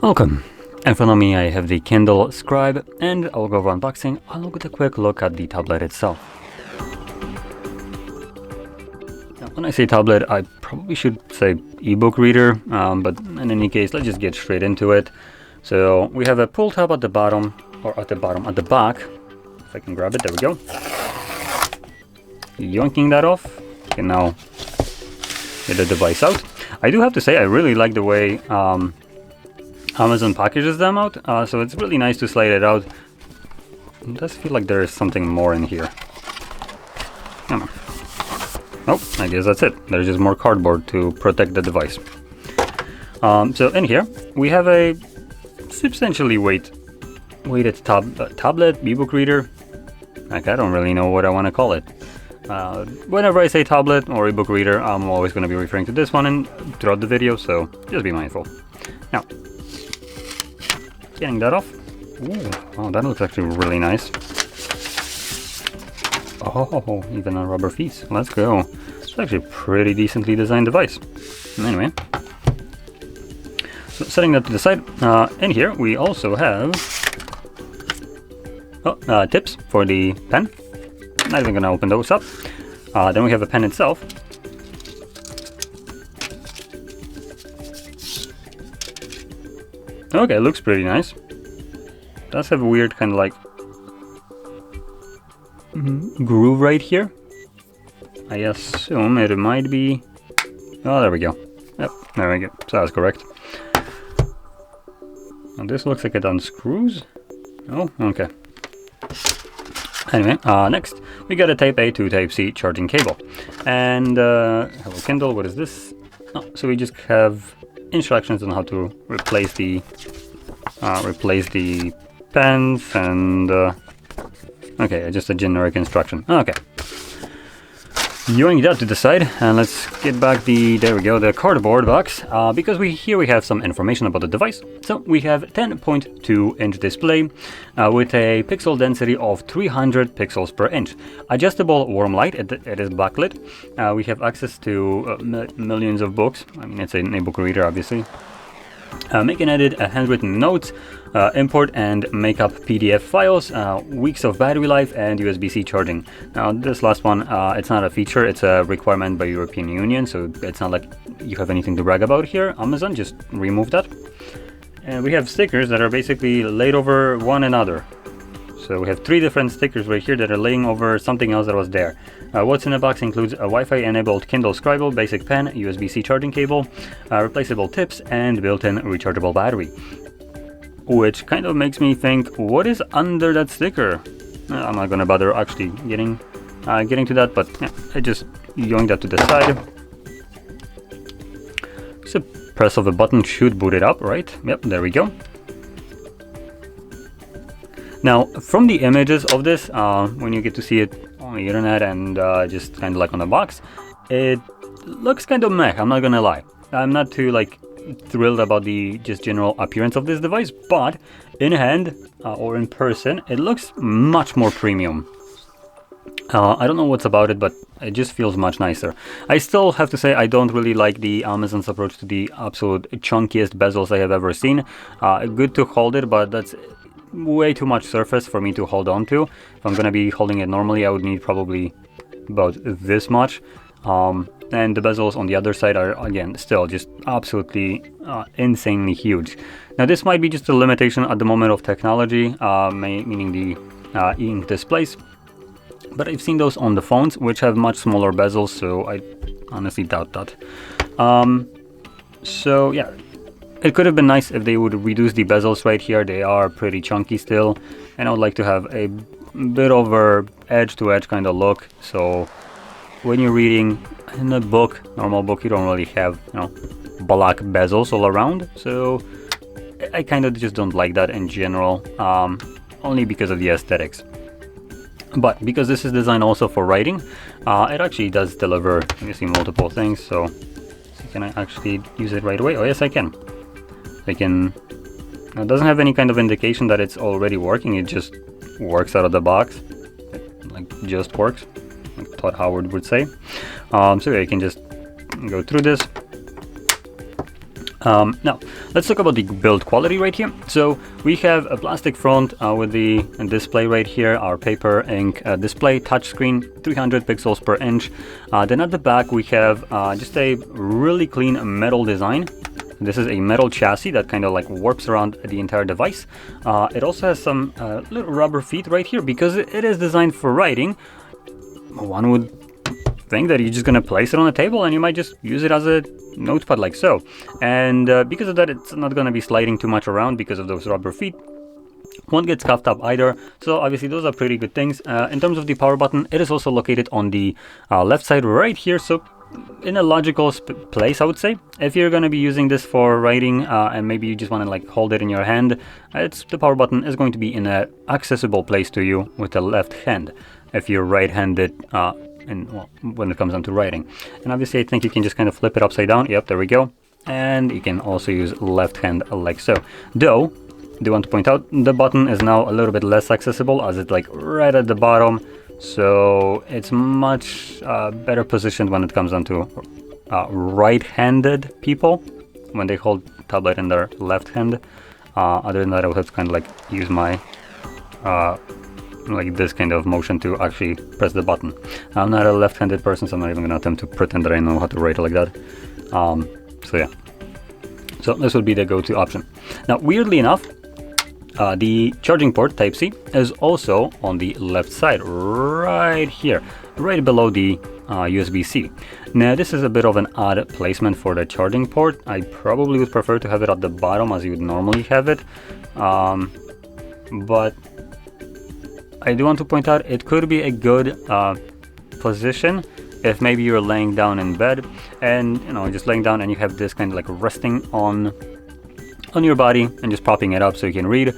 Welcome. In front of me I have the Kindle Scribe, and I'll go over unboxing along with a quick look at the tablet itself. Now, when I say tablet, I probably should say ebook reader, but in any case, let's just get straight into it. So we have a pull tab at the bottom, or at the back. If I can grab it, there we go. Yoinking that off, you can now get the device out. I do have to say, I really like the way Amazon packages them out, so it's really nice to slide it out. It does feel like there is something more in here. Come on. Oh, I guess that's it. There's just more cardboard to protect the device. So in here, we have a substantially weighted tablet, ebook reader. Like, I don't really know what I want to call it. Whenever I say tablet or ebook reader, I'm always going to be referring to this one throughout the video, so just be mindful. Now, getting that off. Ooh, oh, that looks actually really nice. Oh, even on rubber feet. Let's go. It's actually a pretty decently designed device. Anyway, so setting that to the side. In here, we also have tips for the pen. Not even gonna open those up. Then we have the pen itself. Okay, it looks pretty nice. Does have a weird kind of like groove right here. I assume it might be. Oh, there we go. Yep, there we go. So that's correct. And this looks like it unscrews. Oh, okay. Anyway, next we got a Type A to Type C charging cable. And hello Kindle, what is this? Oh, so we just have instructions on how to replace the pens and okay, just a generic instruction. Okay. Yoink that to the side, and let's get back there we go, the cardboard box, because we have some information about the device. So we have 10.2 inch display with a pixel density of 300 pixels per inch. Adjustable warm light, it is backlit. We have access to millions of books. I mean, it's an ebook reader, obviously. Make and edit handwritten notes, import and make up PDF files, weeks of battery life, and USB-C charging. Now this last one, it's not a feature, it's a requirement by European Union, so it's not like you have anything to brag about here. Amazon, just remove that. And we have stickers that are basically laid over one another. So we have 3 different stickers right here that are laying over something else that was there. What's in the box includes a Wi-Fi enabled Kindle Scribe, basic pen, USB-C charging cable, replaceable tips, and built-in rechargeable battery. Which kind of makes me think, what is under that sticker? I'm not gonna bother actually getting to that, but yeah, I just yoink that to the side. Just a press of a button should boot it up, right? Yep, there we go. Now, from the images of this, when you get to see it on the internet and just kind of like on the box, it looks kind of meh, I'm not gonna lie. I'm not too like thrilled about the just general appearance of this device, but in hand or in person, it looks much more premium. I don't know what's about it, but it just feels much nicer. I still have to say I don't really like the Amazon's approach to the absolute chunkiest bezels I have ever seen. Good to hold it, but that's way too much surface for me to hold on to. If I'm gonna be holding it normally, I would need probably about this much. And the bezels on the other side are, again, still just absolutely insanely huge. Now this might be just a limitation at the moment of technology, meaning the ink displays. But I've seen those on the phones, which have much smaller bezels, so I honestly doubt that. So yeah, it could have been nice if they would reduce the bezels right here. They are pretty chunky still, and I would like to have a bit of a edge-to-edge kind of look. So when you're reading in a book, normal book, you don't really have, black bezels all around. So I kind of just don't like that in general, only because of the aesthetics. But because this is designed also for writing, it actually does deliver, you see, multiple things. So can I actually use it right away? Oh yes, I can. It doesn't have any kind of indication that it's already working. It just works out of the box. It, like, just works, like Todd Howard would say. So yeah, you can just go through this. Now, let's talk about the build quality right here. So we have a plastic front with the display right here, our paper ink display, touchscreen, 300 pixels per inch. Then at the back we have just a really clean metal design. This is a metal chassis that kind of like warps around the entire device. It also has some little rubber feet right here because it is designed for writing. One would think that you're just gonna place it on a table and you might just use it as a notepad like so. And because of that, it's not gonna be sliding too much around because of those rubber feet. Won't get scuffed up either. So obviously those are pretty good things. In terms of the power button, it is also located on the left side right here. So in a logical place, I would say. If you're going to be using this for writing and maybe you just want to like hold it in your hand, the power button is going to be in an accessible place to you with the left hand if you're right-handed when it comes down to writing. And obviously I think you can just kind of flip it upside down. Yep, there we go. And you can also use left hand like so. Though, I do want to point out the button is now a little bit less accessible as it's like right at the bottom. So it's much better positioned when it comes down to right-handed people when they hold tablet in their left hand. Other than that, I would have to kind of like use my like this kind of motion to actually press the button. I'm not a left-handed person, so I'm not even gonna attempt to pretend that I know how to write like that. So yeah, so this would be the go-to option. Now, weirdly enough, the charging port Type-C is also on the left side, right here, right below the USB-C. Now, this is a bit of an odd placement for the charging port. I probably would prefer to have it at the bottom as you would normally have it, but I do want to point out it could be a good position if maybe you're laying down in bed and just laying down and you have this kind of like resting on your body and just propping it up so you can read.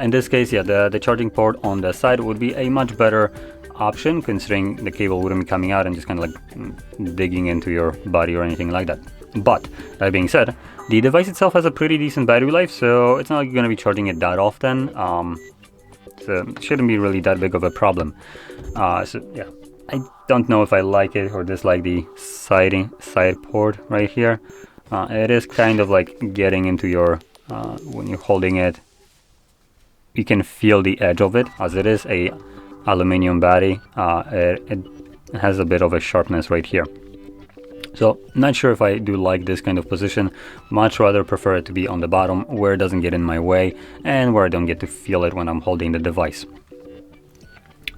In this case, yeah, the charging port on the side would be a much better option, considering the cable wouldn't be coming out and just kind of like digging into your body or anything like that. But that being said, the device itself has a pretty decent battery life, so it's not like you're going to be charging it that often. So it shouldn't be really that big of a problem. So yeah, I don't know if I like it or dislike the side port right here. It is kind of like getting into your when you're holding it, you can feel the edge of it as it is a aluminum battery. It has a bit of a sharpness right here. So not sure if I do like this kind of position. Much rather prefer it to be on the bottom where it doesn't get in my way and where I don't get to feel it when I'm holding the device.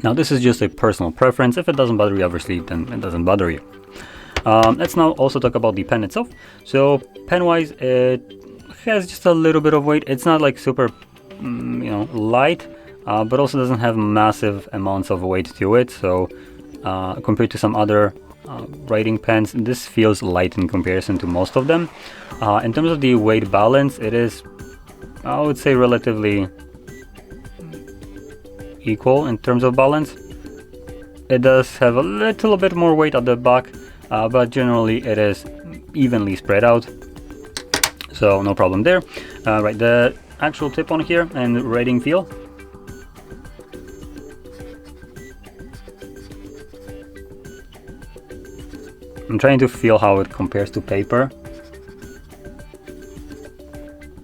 Now this is just a personal preference. If it doesn't bother you, obviously, then it doesn't bother you. Let's now also talk about the pen itself. So pen wise, it has just a little bit of weight. It's not like super light, but also doesn't have massive amounts of weight to it. So compared to some other writing pens, this feels light in comparison to most of them. In terms of the weight balance, it is, I would say, relatively equal in terms of balance. It does have a little bit more weight at the back, but generally it is evenly spread out, so no problem there. Right, the actual tip on here and writing feel. I'm trying to feel how it compares to paper.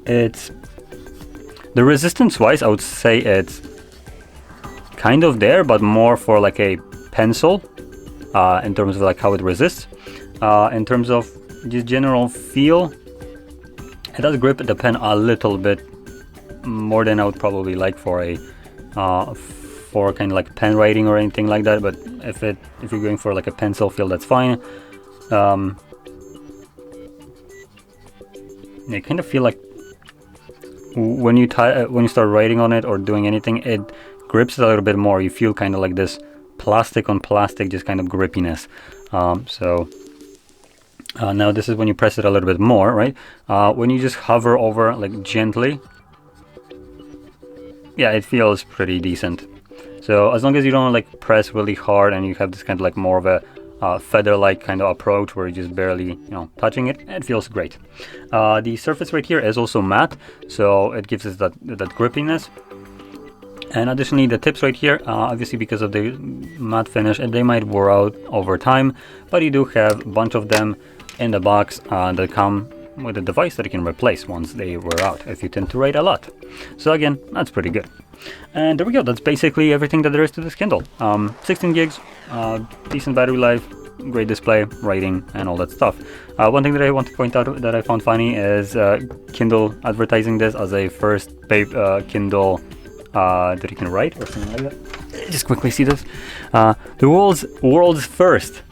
It's the resistance wise, I would say it's kind of there, but more for like a pencil in terms of like how it resists. In terms of just general feel, it does grip the pen a little bit more than I would probably like for a for kind of like pen writing or anything like that. But if you're going for like a pencil feel, that's fine. I kind of feel like when you start writing on it or doing anything, it grips it a little bit more. You feel kind of like this plastic on plastic, just kind of grippiness. Now this is when you press it a little bit more, right? When you just hover over like gently, yeah, it feels pretty decent. So as long as you don't like press really hard and you have this kind of like more of a feather-like kind of approach where you're just barely touching it, it feels great. The surface right here is also matte, so it gives us that grippiness. And additionally, the tips right here, obviously because of the matte finish, they might wear out over time, but you do have a bunch of them in the box that come with a device that you can replace once they wear out if you tend to write a lot. So again, that's pretty good. And there we go. That's basically everything that there is to this Kindle. 16 gigs, decent battery life, great display, writing, and all that stuff. One thing that I want to point out that I found funny is Kindle advertising this as a first Kindle that you can write or something like that. Just quickly see this. The world's first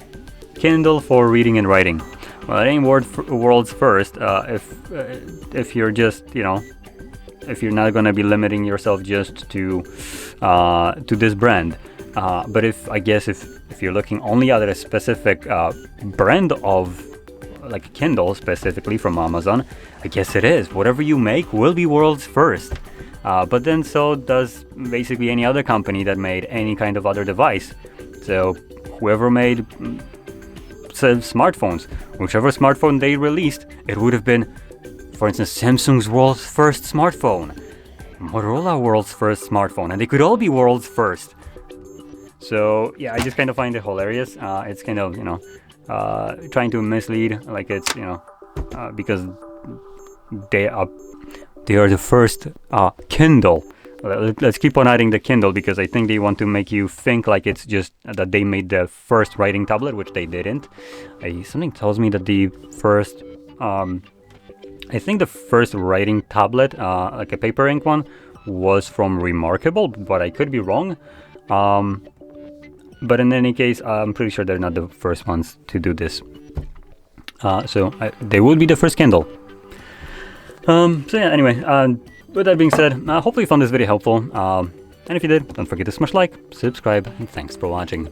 Kindle for reading and writing. Well, it ain't world's first if you're just, if you're not going to be limiting yourself just to this brand. But if you're looking only at a specific brand of like Kindle specifically from Amazon, I guess it is. Whatever you make will be world's first. But then so does basically any other company that made any kind of other device. So whoever made smartphones, whichever smartphone they released, it would have been, for instance, Samsung's world's first smartphone, Motorola world's first smartphone, and they could all be world's first. So yeah, I just kind of find it hilarious. It's kind of, trying to mislead, like it's, because they are the first Kindle. Let's keep on adding the Kindle because I think they want to make you think like it's just that they made the first writing tablet, which they didn't. Something tells me that the first, I think the first writing tablet, like a paper ink one, was from Remarkable, but I could be wrong. But in any case, I'm pretty sure they're not the first ones to do this. So they would be the first Kindle. So yeah, anyway, with that being said, hopefully you found this video helpful. And if you did, don't forget to smash like, subscribe, and thanks for watching.